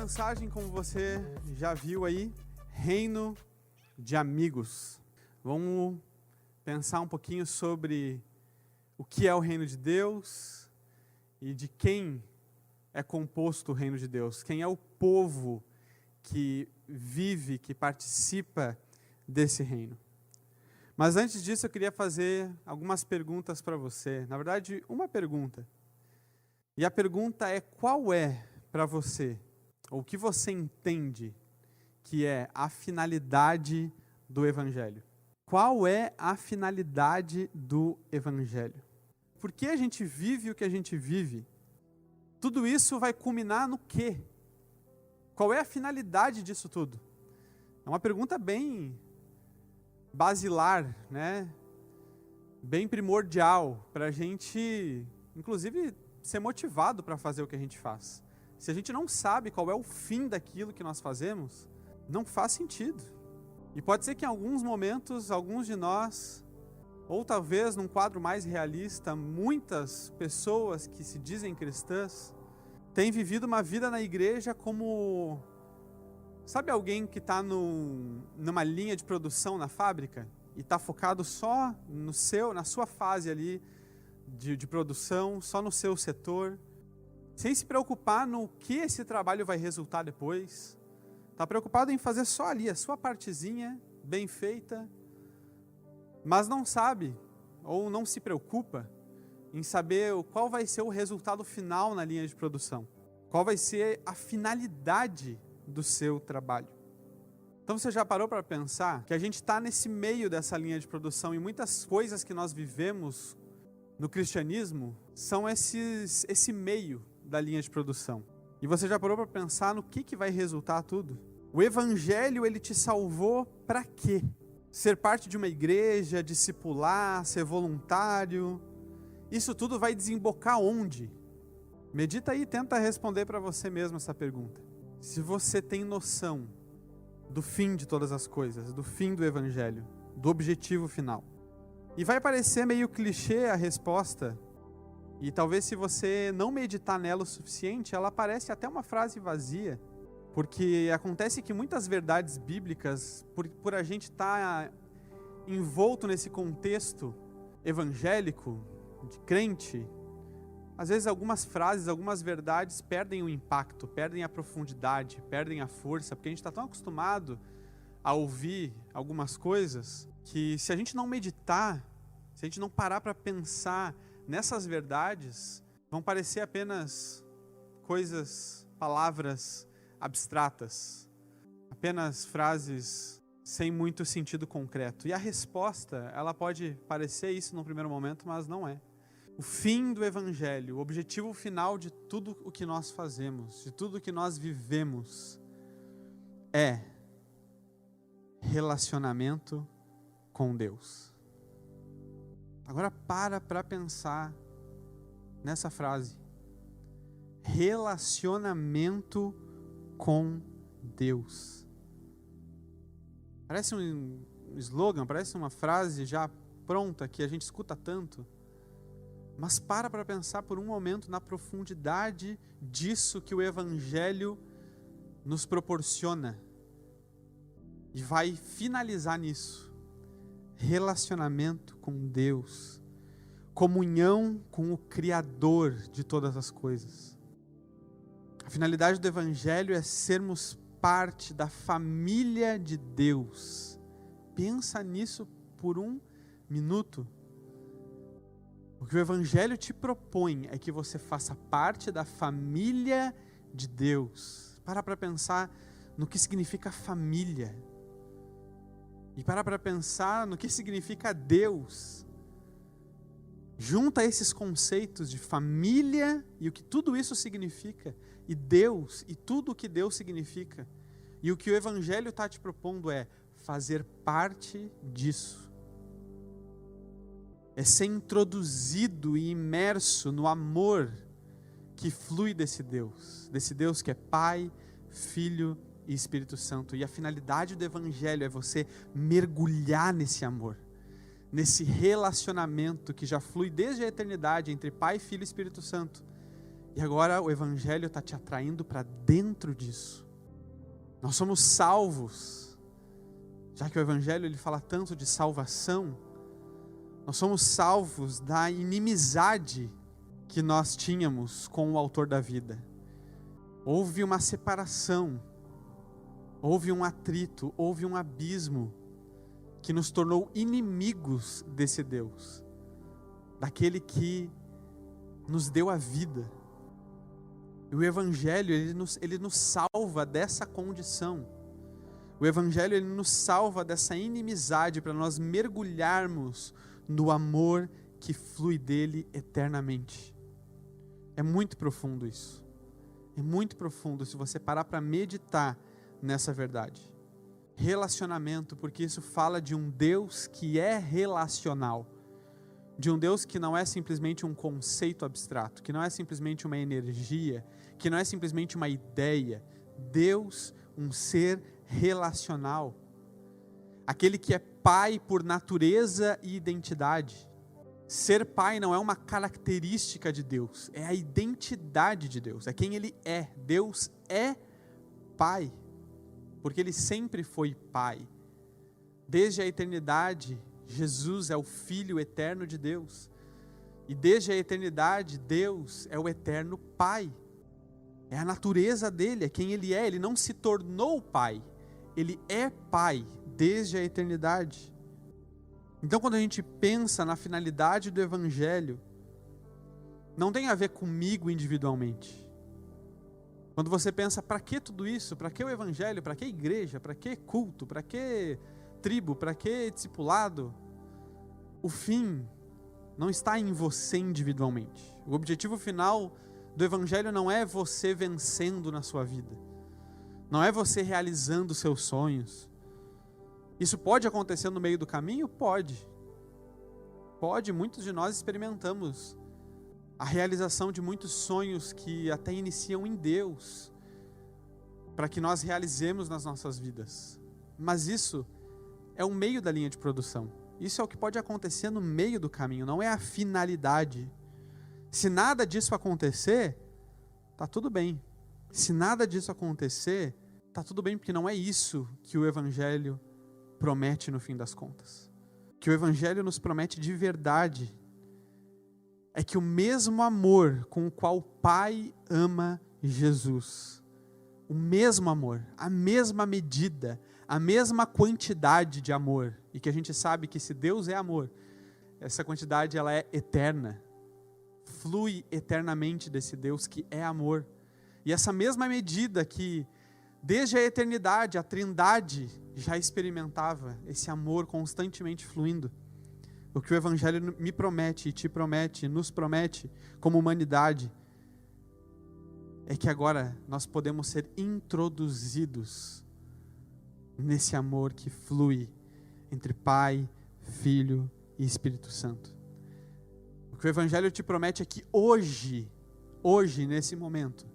mensagem, como você já viu aí, reino de amigos. Vamos pensar um pouquinho sobre o que é o reino de Deus e de quem é composto o reino de Deus. Quem é o povo que vive, que participa desse reino. Mas antes disso eu queria fazer algumas perguntas para você. Na verdade, uma pergunta. E a pergunta é: qual é para você, ou o que você entende que é a finalidade do Evangelho? Qual é a finalidade do Evangelho? Por que a gente vive o que a gente vive? Tudo isso vai culminar no quê? Qual é a finalidade disso tudo? É uma pergunta bem basilar, né? Bem primordial para a gente, inclusive, ser motivado para fazer o que a gente faz. Se a gente não sabe qual é o fim daquilo que nós fazemos, não faz sentido. E pode ser que em alguns momentos, alguns de nós, ou talvez num quadro mais realista, muitas pessoas que se dizem cristãs, têm vivido uma vida na igreja como... Sabe alguém que está numa linha de produção na fábrica e está focado só na sua fase ali de produção, só no seu setor, sem se preocupar no que esse trabalho vai resultar depois? Está preocupado em fazer só ali a sua partezinha bem feita, mas não sabe ou não se preocupa em saber qual vai ser o resultado final na linha de produção. Qual vai ser a finalidade do seu trabalho. Então você já parou para pensar que a gente está nesse meio dessa linha de produção e muitas coisas que nós vivemos no cristianismo são esse meio da linha de produção. E você já parou para pensar no que vai resultar tudo? O Evangelho, ele te salvou para quê? Ser parte de uma igreja, discipular, ser voluntário, isso tudo vai desembocar onde? Medita aí e tenta responder para você mesmo essa pergunta. Se você tem noção do fim de todas as coisas, do fim do Evangelho, do objetivo final. E vai parecer meio clichê a resposta, e talvez se você não meditar nela o suficiente, ela parece até uma frase vazia, porque acontece que muitas verdades bíblicas, por a gente estar envolto nesse contexto evangélico, de crente, às vezes algumas frases, algumas verdades perdem o impacto, perdem a profundidade, perdem a força, porque a gente está tão acostumado a ouvir algumas coisas, que se a gente não meditar, se a gente não parar para pensar nessas verdades, vão parecer apenas coisas, palavras abstratas, apenas frases sem muito sentido concreto. E a resposta, ela pode parecer isso no primeiro momento, mas não é. O fim do Evangelho, o objetivo final de tudo o que nós fazemos, de tudo o que nós vivemos, é relacionamento com Deus. Agora para pensar nessa frase. Relacionamento com Deus. Parece um slogan, parece uma frase já pronta que a gente escuta tanto. Mas para pensar por um momento na profundidade disso que o Evangelho nos proporciona. E vai finalizar nisso. Relacionamento com Deus. Comunhão com o Criador de todas as coisas. A finalidade do Evangelho é sermos parte da família de Deus. Pensa nisso por um minuto. O que o Evangelho te propõe é que você faça parte da família de Deus. Para pensar no que significa família. E para pensar no que significa Deus. Junta esses conceitos de família e o que tudo isso significa. E Deus, e tudo o que Deus significa. E o que o Evangelho está te propondo é fazer parte disso. É ser introduzido e imerso no amor que flui desse Deus que é Pai, Filho e Espírito Santo. E a finalidade do Evangelho é você mergulhar nesse amor, nesse relacionamento que já flui desde a eternidade entre Pai, Filho e Espírito Santo, E agora o Evangelho está te atraindo para dentro disso. Nós somos salvos. Já que o Evangelho ele fala tanto de salvação, nós somos salvos da inimizade que nós tínhamos com o autor da vida. Houve uma separação, houve um atrito, houve um abismo que nos tornou inimigos desse Deus, daquele que nos deu a vida. E o Evangelho ele nos salva dessa condição. O Evangelho ele nos salva dessa inimizade para nós mergulharmos no amor que flui dele eternamente. É muito profundo isso. É muito profundo se você parar para meditar nessa verdade. Relacionamento, porque isso fala de um Deus que é relacional. De um Deus que não é simplesmente um conceito abstrato, que não é simplesmente uma energia, que não é simplesmente uma ideia. Deus, um ser relacional. Aquele que é pai por natureza e identidade. Ser pai não é uma característica de Deus, é a identidade de Deus, é quem Ele é. Deus é pai, porque Ele sempre foi pai. Desde a eternidade, Jesus é o Filho eterno de Deus. E desde a eternidade, Deus é o eterno Pai. É a natureza dele, é quem Ele é. Ele não se tornou pai, Ele é pai desde a eternidade. Então, quando a gente pensa na finalidade do Evangelho, não tem a ver comigo individualmente. Quando você pensa, para que tudo isso? Para que o Evangelho? Para que igreja? Para que culto? Para que tribo? Para que discipulado? O fim não está em você individualmente. O objetivo final do Evangelho não é você vencendo na sua vida. Não é você realizando seus sonhos. Isso pode acontecer no meio do caminho? Pode. Pode, muitos de nós experimentamos a realização de muitos sonhos que até iniciam em Deus, para que nós realizemos nas nossas vidas. Mas isso é o meio da linha de produção. Isso é o que pode acontecer no meio do caminho, não é a finalidade. Se nada disso acontecer, tá tudo bem. Se nada disso acontecer, tá tudo bem, porque não é isso que o Evangelho promete no fim das contas. O que o Evangelho nos promete de verdade é que o mesmo amor com o qual o Pai ama Jesus, o mesmo amor, a mesma medida, a mesma quantidade de amor, e que a gente sabe que se Deus é amor, essa quantidade ela é eterna, flui eternamente desse Deus que é amor. E essa mesma medida que desde a eternidade, a Trindade já experimentava esse amor constantemente fluindo. O que o Evangelho me promete, e te promete, nos promete como humanidade, é que agora nós podemos ser introduzidos nesse amor que flui entre Pai, Filho e Espírito Santo. O que o Evangelho te promete é que hoje, nesse momento,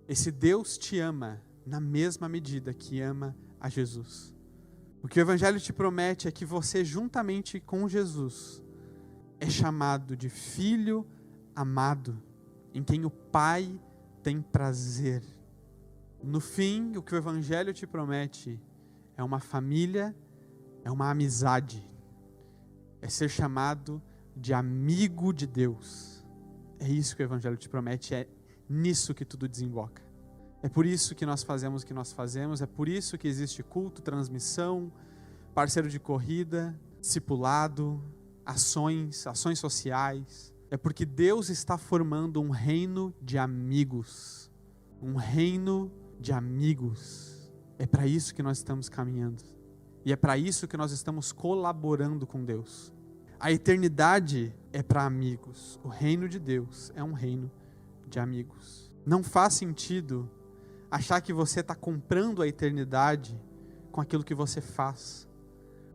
esse Deus te ama na mesma medida que ama a Jesus. O que o Evangelho te promete é que você, juntamente com Jesus, é chamado de filho amado, em quem o Pai tem prazer. No fim, o que o Evangelho te promete é uma família, é uma amizade, é ser chamado de amigo de Deus. É isso que o Evangelho te promete, é nisso que tudo desemboca. É por isso que nós fazemos o que nós fazemos, é por isso que existe culto, transmissão, parceiro de corrida, discipulado, ações sociais. É porque Deus está formando um reino de amigos. Um reino de amigos. É para isso que nós estamos caminhando. E é para isso que nós estamos colaborando com Deus. A eternidade é para amigos. O reino de Deus é um reino de amigos. Não faz sentido achar que você está comprando a eternidade com aquilo que você faz.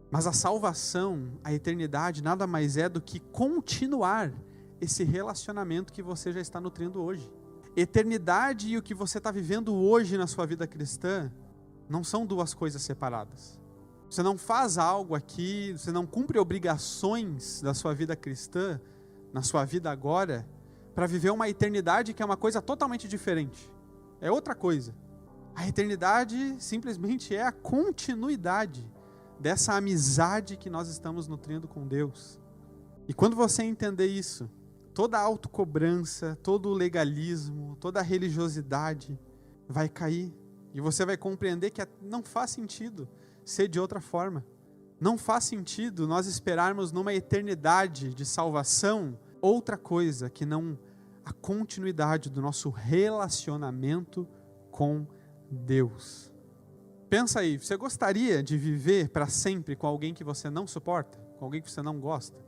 Mas a salvação, a eternidade, nada mais é do que continuar esse relacionamento que você já está nutrindo hoje. Eternidade e o que você está vivendo hoje na sua vida cristã não são duas coisas separadas. Você não faz algo aqui, você não cumpre obrigações da sua vida cristã, na sua vida agora, para viver uma eternidade que é uma coisa totalmente diferente. É outra coisa. A eternidade simplesmente é a continuidade dessa amizade que nós estamos nutrindo com Deus. E quando você entender isso, toda a autocobrança, todo o legalismo, toda a religiosidade vai cair. E você vai compreender que não faz sentido ser de outra forma. Não faz sentido nós esperarmos numa eternidade de salvação outra coisa que não a continuidade do nosso relacionamento com Deus. Pensa aí, você gostaria de viver para sempre com alguém que você não suporta? Com alguém que você não gosta?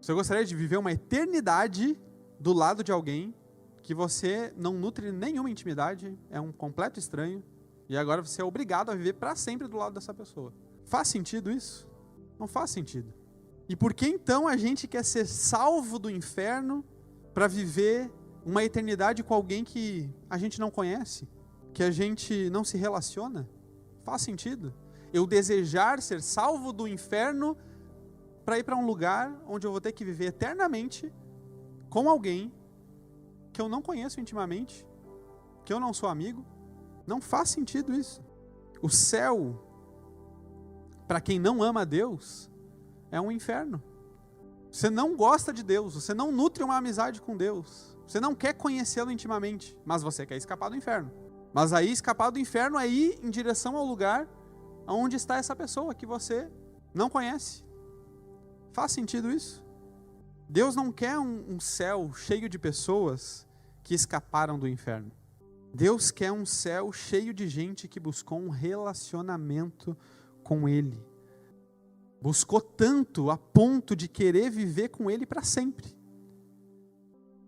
Você gostaria de viver uma eternidade do lado de alguém que você não nutre nenhuma intimidade, é um completo estranho, e agora você é obrigado a viver para sempre do lado dessa pessoa? Faz sentido isso? Não faz sentido. E por que então a gente quer ser salvo do inferno para viver uma eternidade com alguém que a gente não conhece, que a gente não se relaciona? Faz sentido? Eu desejar ser salvo do inferno para ir para um lugar onde eu vou ter que viver eternamente com alguém que eu não conheço intimamente, que eu não sou amigo? Não faz sentido isso. O céu, para quem não ama a Deus, é um inferno. Você não gosta de Deus, você não nutre uma amizade com Deus, você não quer conhecê-lo intimamente, mas você quer escapar do inferno. Mas aí escapar do inferno é ir em direção ao lugar onde está essa pessoa que você não conhece. Faz sentido isso? Deus não quer um céu cheio de pessoas que escaparam do inferno. Deus quer um céu cheio de gente que buscou um relacionamento com Ele. Buscou tanto a ponto de querer viver com Ele para sempre.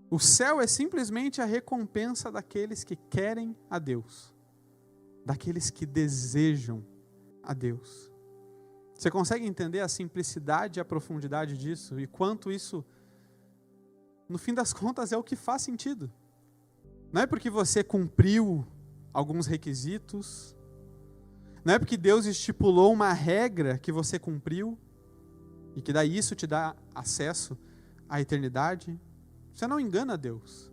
O céu é simplesmente a recompensa daqueles que querem a Deus, daqueles que desejam a Deus. Você consegue entender a simplicidade e a profundidade disso? E quanto isso, no fim das contas, é o que faz sentido. Não é porque você cumpriu alguns requisitos, não é porque Deus estipulou uma regra que você cumpriu, e que daí isso te dá acesso à eternidade. Você não engana Deus.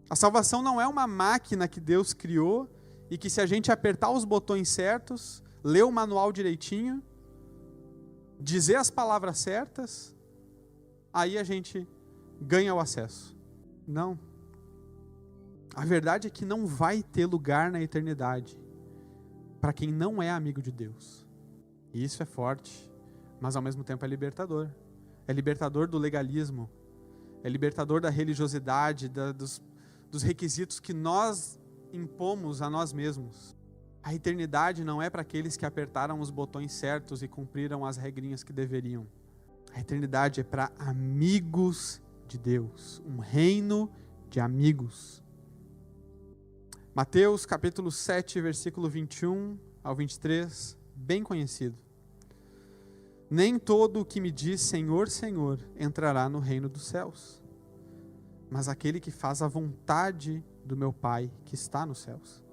A salvação não é uma máquina que Deus criou, e que se a gente apertar os botões certos, ler o manual direitinho, dizer as palavras certas, aí a gente ganha o acesso. Não. A verdade é que não vai ter lugar na eternidade para quem não é amigo de Deus. E isso é forte, mas ao mesmo tempo é libertador. É libertador do legalismo, é libertador da religiosidade, dos requisitos que nós impomos a nós mesmos. A eternidade não é para aqueles que apertaram os botões certos e cumpriram as regrinhas que deveriam. A eternidade é para amigos de Deus, um reino de amigos. Mateus capítulo 7, versículo 21 ao 23, bem conhecido. Nem todo o que me diz Senhor, Senhor entrará no reino dos céus, mas aquele que faz a vontade do meu Pai que está nos céus.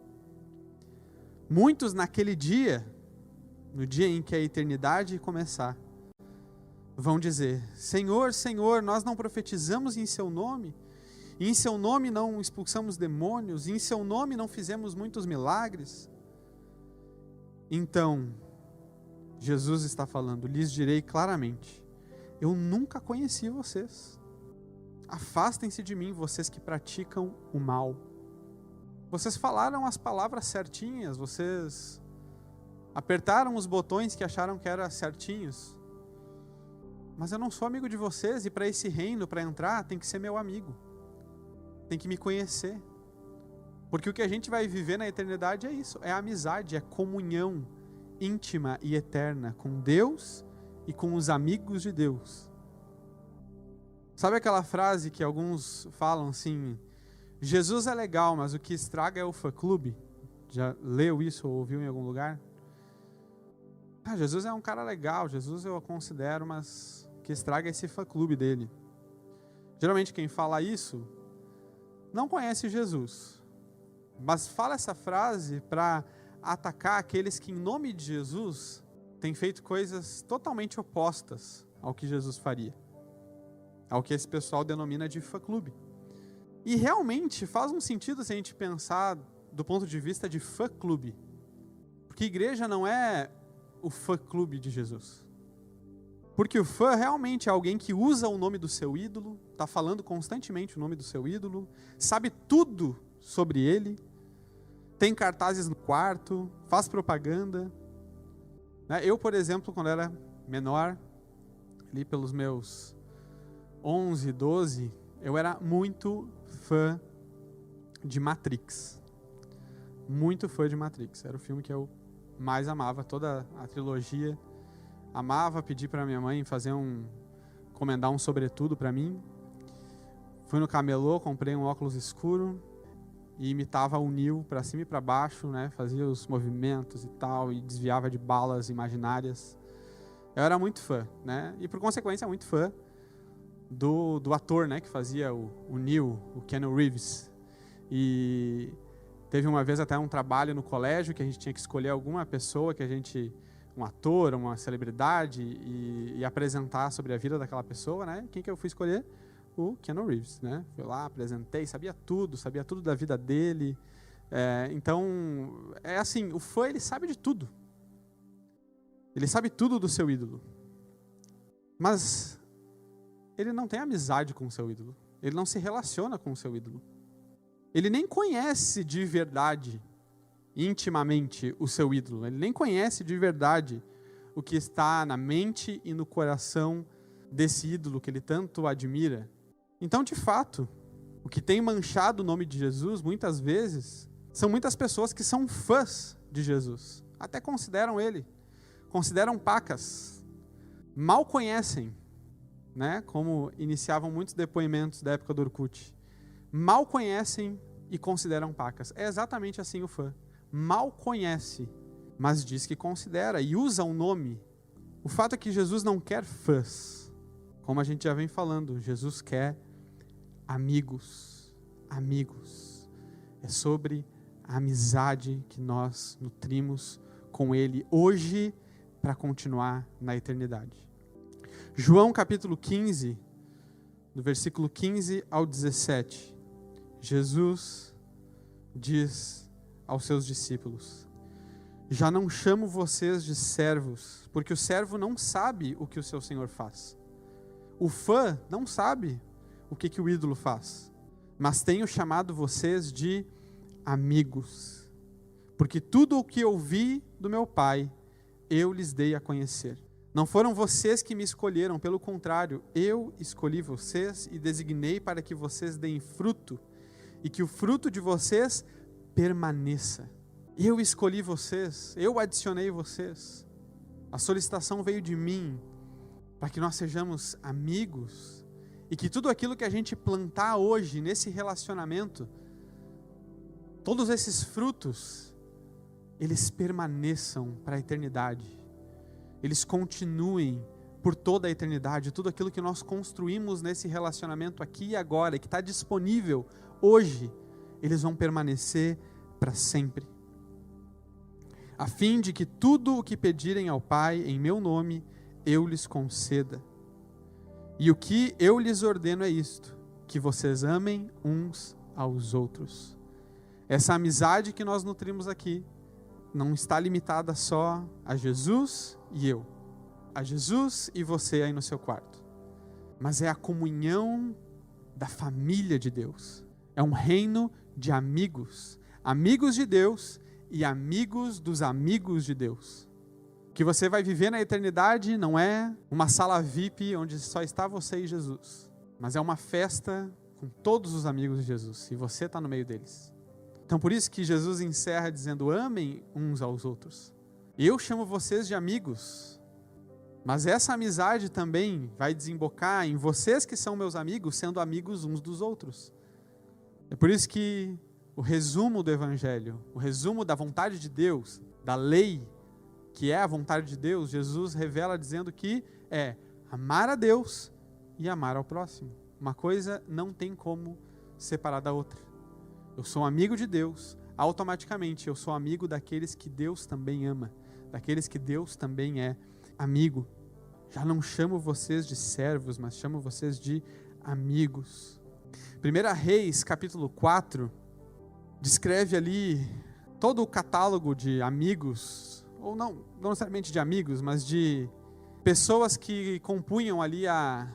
Muitos naquele dia, no dia em que a eternidade começar, vão dizer: Senhor, Senhor, nós não profetizamos em seu nome? E em seu nome não expulsamos demônios? E em seu nome não fizemos muitos milagres? Então, Jesus está falando: lhes direi claramente, eu nunca conheci vocês. Afastem-se de mim, vocês que praticam o mal. Vocês falaram as palavras certinhas, vocês apertaram os botões que acharam que eram certinhos. Mas eu não sou amigo de vocês, e para esse reino, para entrar, tem que ser meu amigo. Tem que me conhecer. Porque o que a gente vai viver na eternidade é isso, é amizade, é comunhão íntima e eterna com Deus e com os amigos de Deus. Sabe aquela frase que alguns falam assim: Jesus é legal, mas o que estraga é o fã-clube? Já leu isso ou ouviu em algum lugar? Jesus é um cara legal, Jesus eu considero, mas o que estraga é esse fã-clube dele. Geralmente quem fala isso não conhece Jesus, mas fala essa frase para atacar aqueles que em nome de Jesus têm feito coisas totalmente opostas ao que Jesus faria, ao que esse pessoal denomina de fã-clube. E realmente faz um sentido se a gente pensar do ponto de vista de fã-clube. Porque igreja não é o fã-clube de Jesus. Porque o fã realmente é alguém que usa o nome do seu ídolo, está falando constantemente o nome do seu ídolo, sabe tudo sobre ele, tem cartazes no quarto, faz propaganda. Eu, por exemplo, quando era menor, ali pelos meus 11, 12, eu era muito fã de Matrix. Muito fã de Matrix. Era o filme que eu mais amava, toda a trilogia. Amava, pedi para minha mãe encomendar um sobretudo para mim. Fui no camelô, comprei um óculos escuro e imitava o Neo para cima e para baixo, né? Fazia os movimentos e tal, e desviava de balas imaginárias. Eu era muito fã, né? E por consequência, muito fã do ator, né? Que fazia o Neo, o Keanu Reeves. E teve uma vez até um trabalho no colégio que a gente tinha que escolher alguma pessoa um ator, uma celebridade, e apresentar sobre a vida daquela pessoa, né? Quem que eu fui escolher? O Keanu Reeves, né? Fui lá, apresentei, sabia tudo da vida dele. Então, é assim, o fã, ele sabe de tudo. Ele sabe tudo do seu ídolo. Mas ele não tem amizade com o seu ídolo. Ele não se relaciona com o seu ídolo. Ele nem conhece de verdade, intimamente, o seu ídolo. Ele nem conhece de verdade o que está na mente e no coração desse ídolo que ele tanto admira. Então, de fato, o que tem manchado o nome de Jesus, muitas vezes, são muitas pessoas que são fãs de Jesus. Até consideram ele. Consideram pacas. Mal conhecem, né? Como iniciavam muitos depoimentos da época do Orkut. Mal conhecem e consideram pacas. É exatamente assim o fã. Mal conhece, mas diz que considera e usa o nome. O fato é que Jesus não quer fãs. Como a gente já vem falando, Jesus quer amigos. Amigos. É sobre a amizade que nós nutrimos com Ele hoje para continuar na eternidade. João capítulo 15, do versículo 15 ao 17, Jesus diz aos seus discípulos: já não chamo vocês de servos, porque o servo não sabe o que o seu senhor faz. O fã não sabe o que o ídolo faz. Mas tenho chamado vocês de amigos, porque tudo o que ouvi do meu Pai, eu lhes dei a conhecer. Não foram vocês que me escolheram, pelo contrário, eu escolhi vocês e designei para que vocês deem fruto, e que o fruto de vocês permaneça. Eu escolhi vocês, eu adicionei vocês. A solicitação veio de mim, para que nós sejamos amigos, e que tudo aquilo que a gente plantar hoje nesse relacionamento, todos esses frutos, eles permaneçam para a eternidade. Eles continuem por toda a eternidade. Tudo aquilo que nós construímos nesse relacionamento aqui e agora, que está disponível hoje, eles vão permanecer para sempre. A fim de que tudo o que pedirem ao Pai em meu nome, eu lhes conceda. E o que eu lhes ordeno é isto: que vocês amem uns aos outros. Essa amizade que nós nutrimos aqui não está limitada só a Jesus e eu, a Jesus e você aí no seu quarto, mas é a comunhão da família de Deus. É um reino de amigos, amigos de Deus e amigos dos amigos de Deus. O que você vai viver na eternidade não é uma sala VIP onde só está você e Jesus, mas é uma festa com todos os amigos de Jesus, e você está no meio deles. Então por isso que Jesus encerra dizendo: amem uns aos outros. Eu chamo vocês de amigos, mas essa amizade também vai desembocar em vocês que são meus amigos, sendo amigos uns dos outros. É por isso que o resumo do Evangelho, o resumo da vontade de Deus, da lei, que é a vontade de Deus, Jesus revela dizendo que é amar a Deus e amar ao próximo. Uma coisa não tem como separar da outra. Eu sou amigo de Deus, automaticamente eu sou amigo daqueles que Deus também ama, daqueles que Deus também é amigo. Já não chamo vocês de servos, mas chamo vocês de amigos. 1 Reis, capítulo 4, descreve ali todo o catálogo de amigos, ou não necessariamente de amigos, mas de pessoas que compunham ali a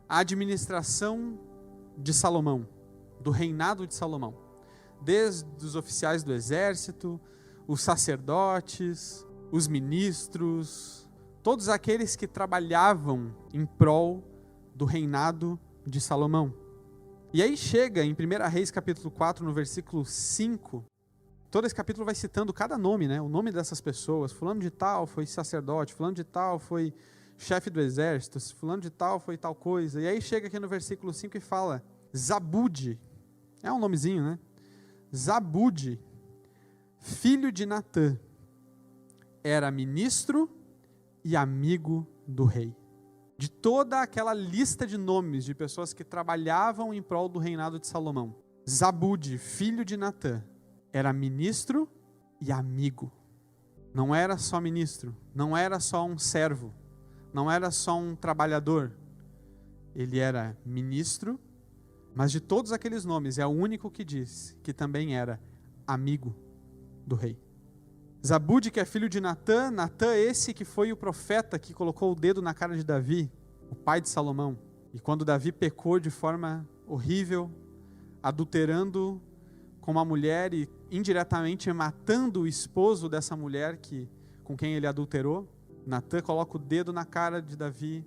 administração de Salomão, do reinado de Salomão. Desde os oficiais do exército, os sacerdotes, os ministros, todos aqueles que trabalhavam em prol do reinado de Salomão. E aí chega em 1 Reis capítulo 4, no versículo 5, todo esse capítulo vai citando cada nome, né? O nome dessas pessoas. Fulano de tal foi sacerdote, fulano de tal foi chefe do exército, fulano de tal foi tal coisa. E aí chega aqui no versículo 5 e fala, Zabude, é um nomezinho, né? Zabude, filho de Natã, era ministro e amigo do rei. De toda aquela lista de nomes de pessoas que trabalhavam em prol do reinado de Salomão, Zabude, filho de Natã, era ministro e amigo. Não era só ministro, não era só um servo, não era só um trabalhador. Ele era ministro, mas de todos aqueles nomes, é o único que diz que também era amigo do rei. Zabude, que é filho de Natã, Natã esse que foi o profeta que colocou o dedo na cara de Davi, o pai de Salomão. E quando Davi pecou de forma horrível, adulterando com uma mulher e indiretamente matando o esposo dessa mulher com quem ele adulterou, Natã coloca o dedo na cara de Davi,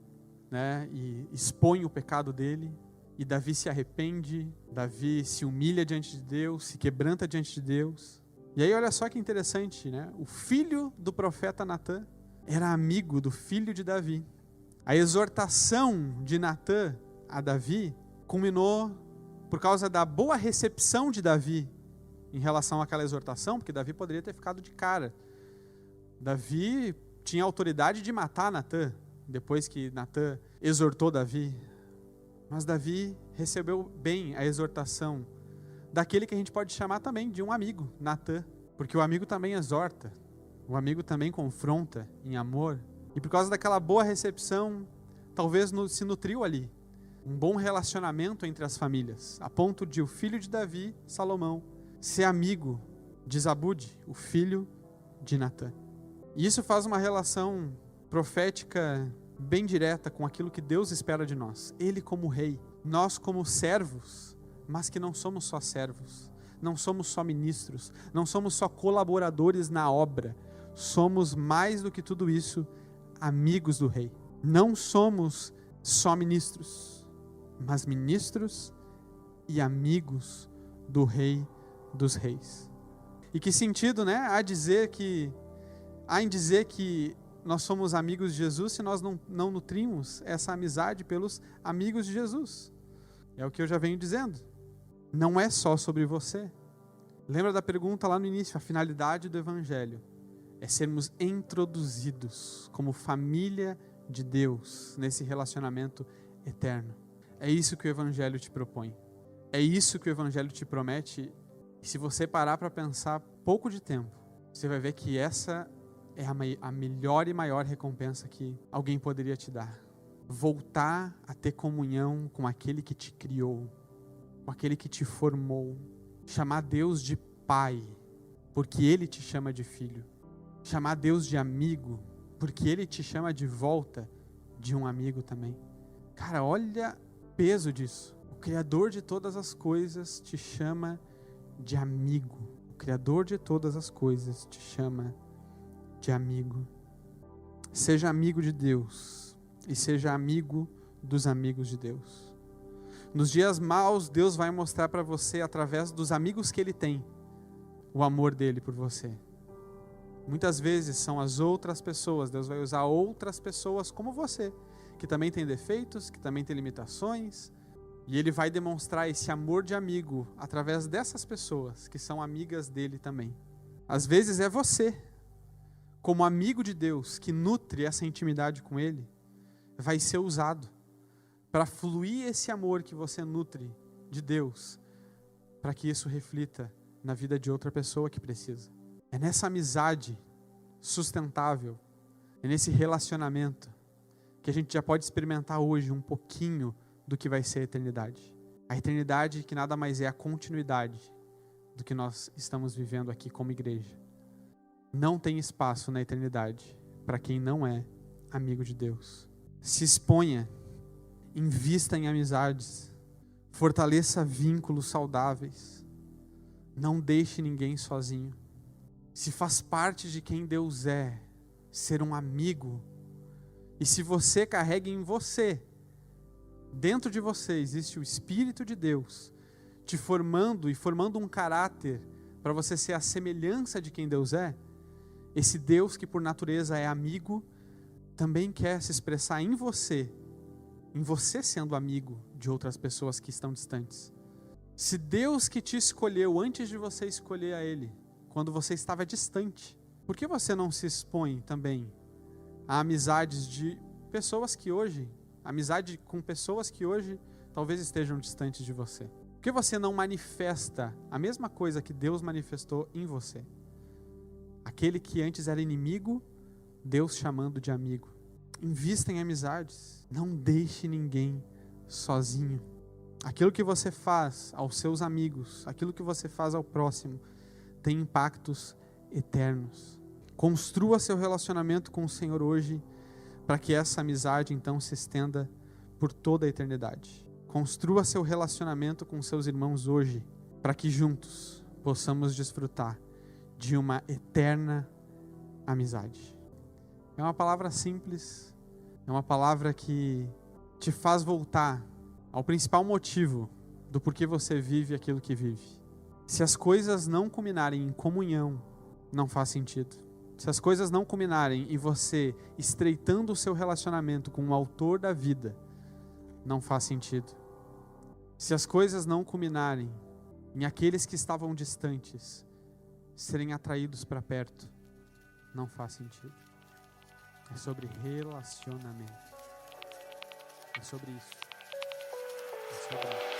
né, e expõe o pecado dele. E Davi se arrepende, Davi se humilha diante de Deus, se quebranta diante de Deus. E aí olha só que interessante, né? O filho do profeta Natã era amigo do filho de Davi. A exortação de Natã a Davi culminou por causa da boa recepção de Davi em relação àquela exortação, porque Davi poderia ter ficado de cara. Davi tinha autoridade de matar Natã, depois que Natã exortou Davi. Mas Davi recebeu bem a exortação daquele que a gente pode chamar também de um amigo, Natã, porque o amigo também exorta, o amigo também confronta em amor, e por causa daquela boa recepção, talvez se nutriu ali um bom relacionamento entre as famílias, a ponto de o filho de Davi, Salomão, ser amigo de Zabude, o filho de Natã. E isso faz uma relação profética bem direta com aquilo que Deus espera de nós. Ele como rei, nós como servos, mas que não somos só servos, não somos só ministros, não somos só colaboradores na obra, somos mais do que tudo isso, amigos do rei. Não somos só ministros, mas ministros e amigos do rei dos reis. E que sentido, né? Há em dizer que nós somos amigos de Jesus se nós não nutrimos essa amizade pelos amigos de Jesus. É o que eu já venho dizendo. Não é só sobre você. Lembra da pergunta lá no início? A finalidade do Evangelho é sermos introduzidos como família de Deus nesse relacionamento eterno. É isso que o Evangelho te propõe. É isso que o Evangelho te promete. E se você parar para pensar pouco de tempo, você vai ver que essa é a melhor e maior recompensa que alguém poderia te dar. Voltar a ter comunhão com aquele que te criou, com aquele que te formou. Chamar Deus de pai, porque Ele te chama de filho. Chamar Deus de amigo, porque Ele te chama de volta de um amigo também. Cara, olha o peso disso. O Criador de todas as coisas te chama de amigo. O Criador de todas as coisas te chama de amigo. Seja amigo de Deus e seja amigo dos amigos de Deus. Nos dias maus, Deus vai mostrar para você, através dos amigos que Ele tem, o amor dEle por você. Muitas vezes são as outras pessoas, Deus vai usar outras pessoas como você, que também tem defeitos, que também tem limitações, e Ele vai demonstrar esse amor de amigo através dessas pessoas, que são amigas dEle também. Às vezes é você, como amigo de Deus, que nutre essa intimidade com Ele, vai ser usado para fluir esse amor que você nutre de Deus, para que isso reflita na vida de outra pessoa que precisa. É nessa amizade sustentável, é nesse relacionamento que a gente já pode experimentar hoje um pouquinho do que vai ser a eternidade. A eternidade que nada mais é a continuidade do que nós estamos vivendo aqui como igreja. Não tem espaço na eternidade para quem não é amigo de Deus. Se exponha, invista em amizades, fortaleça vínculos saudáveis. Não deixe ninguém sozinho. Se faz parte de quem Deus é, ser um amigo, e se você carrega em você, dentro de você existe o Espírito de Deus, te formando e formando um caráter para você ser a semelhança de quem Deus é, esse Deus que por natureza é amigo, também quer se expressar em você sendo amigo de outras pessoas que estão distantes. Se Deus que te escolheu antes de você escolher a Ele, quando você estava distante, por que você não se expõe também a amizades de pessoas que hoje, amizade com pessoas que hoje talvez estejam distantes de você? Por que você não manifesta a mesma coisa que Deus manifestou em você? Aquele que antes era inimigo, Deus chamando de amigo. Invista em amizades. Não deixe ninguém sozinho. Aquilo que você faz aos seus amigos, aquilo que você faz ao próximo, tem impactos eternos. Construa seu relacionamento com o Senhor hoje, para que essa amizade então se estenda por toda a eternidade. Construa seu relacionamento com seus irmãos hoje, para que juntos possamos desfrutar de uma eterna amizade. É uma palavra simples, é uma palavra que te faz voltar ao principal motivo do porquê você vive aquilo que vive. Se as coisas não culminarem em comunhão, não faz sentido. Se as coisas não culminarem em você estreitando o seu relacionamento com o autor da vida, não faz sentido. Se as coisas não culminarem em aqueles que estavam distantes serem atraídos para perto, não faz sentido. É sobre relacionamento. É sobre isso. É sobre isso.